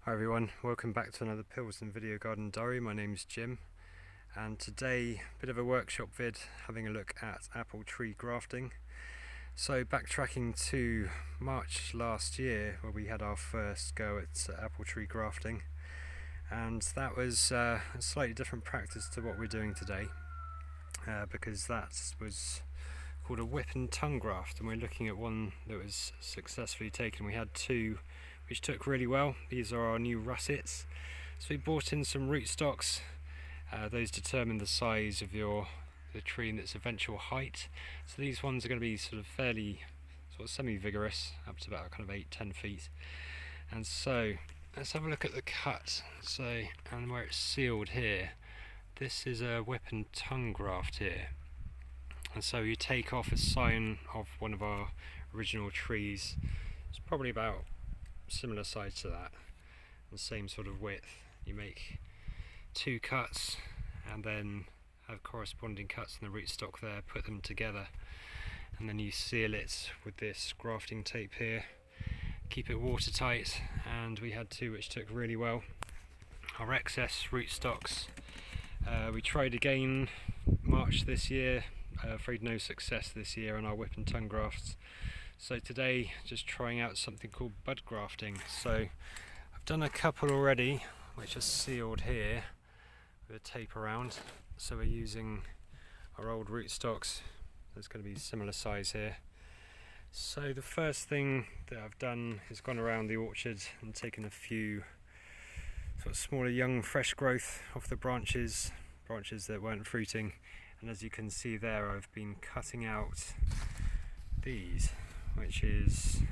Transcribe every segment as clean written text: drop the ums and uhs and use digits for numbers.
Hi everyone, welcome back to another Pilsden Video Garden Diary. My name's Jim, and today a bit of a workshop vid having a look at apple tree grafting. So backtracking to March last year where we had our first go at apple tree grafting, and that was a slightly different practice to what we're doing today because that was called a whip and tongue graft, and we're looking at one that was successfully taken. We had two which took really well. These are our new russets. So we brought in some rootstocks. Those determine the size of the tree and its eventual height. So these ones are going to be sort of fairly semi-vigorous, up to about kind of 8-10 feet. And so let's have a look at the cut. And where it's sealed here, this is a whip and tongue graft here. And so you take off a sign of one of our original trees. It's probably about similar size to that, and same sort of width. You make two cuts and then have corresponding cuts in the rootstock there, put them together, and then you seal it with this grafting tape here, keep it watertight. And we had two which took really well. Our excess rootstocks, we tried again March this year, afraid no success this year on our whip and tongue grafts. So today, just trying out something called bud grafting. So I've done a couple already, which are sealed here with a tape around. So we're using our old rootstocks. There's going to be similar size here. So the first thing that I've done is gone around the orchard and taken a few sort of smaller young fresh growth off the branches that weren't fruiting. And as you can see there, I've been cutting out these, which is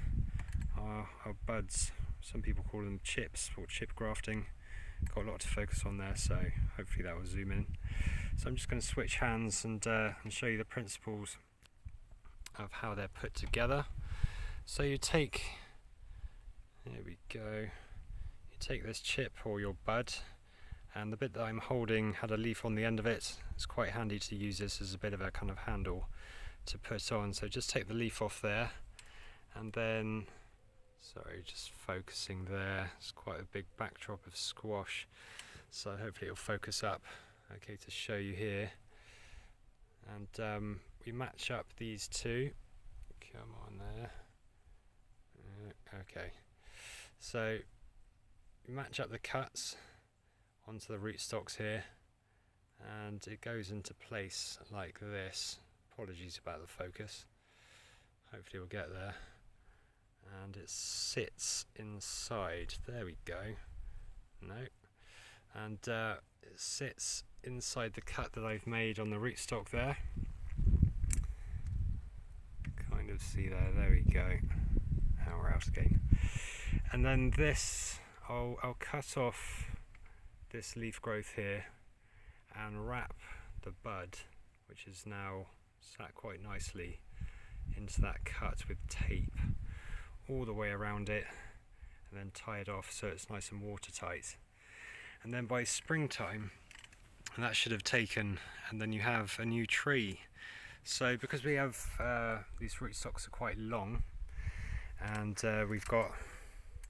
our buds. Some people call them chips or chip grafting. Got a lot to focus on there, so hopefully that will zoom in. So I'm just going to switch hands and show you the principles of how they're put together. So you take, here we go, you take this chip or your bud, and the bit that I'm holding had a leaf on the end of it. It's quite handy to use this as a bit of a kind of handle to put on. So just take the leaf off there, and then, sorry, just focusing there. It's quite a big backdrop of squash, so hopefully it'll focus up okay to show you here. And we match up these two. Come on there. Okay, so we match up the cuts onto the rootstocks here, and it goes into place like this. Apologies about the focus, hopefully we'll get there. And it sits inside, there we go, no, and it sits inside the cut that I've made on the rootstock there. Kind of see there we go. Now we're out again. And then this, I'll cut off this leaf growth here and wrap the bud, which is now sat quite nicely into that cut with tape all the way around it, and then tie it off so it's nice and watertight. And then by springtime, and that should have taken, and then you have a new tree. So because we have these rootstocks are quite long, and we've got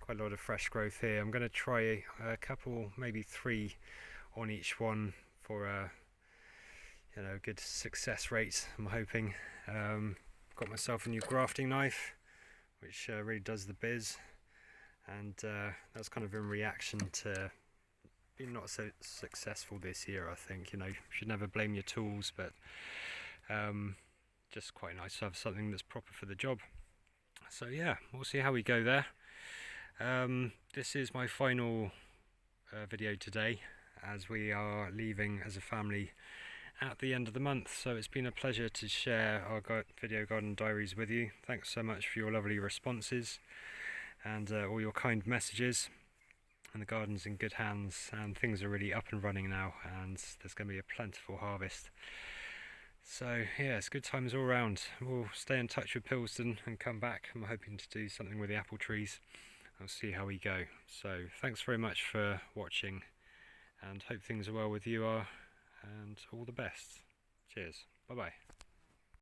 quite a lot of fresh growth here, I'm going to try a couple, maybe 3 on each one for a good success rate, I'm hoping. Got myself a new grafting knife, which really does the biz, and that's kind of in reaction to being not so successful this year. I think, you should never blame your tools, but just quite nice to have something that's proper for the job. So yeah, we'll see how we go there. This is my final video today, as we are leaving as a family at the end of the month. So it's been a pleasure to share our video garden diaries with you. Thanks so much for your lovely responses and all your kind messages. And the garden's in good hands, and things are really up and running now, and there's going to be a plentiful harvest. So yeah, it's good times all around. We'll stay in touch with Pilsden and come back. I'm hoping to do something with the apple trees. I'll see how we go. So thanks very much for watching, and hope things are well with you, and all the best. Cheers. Bye bye.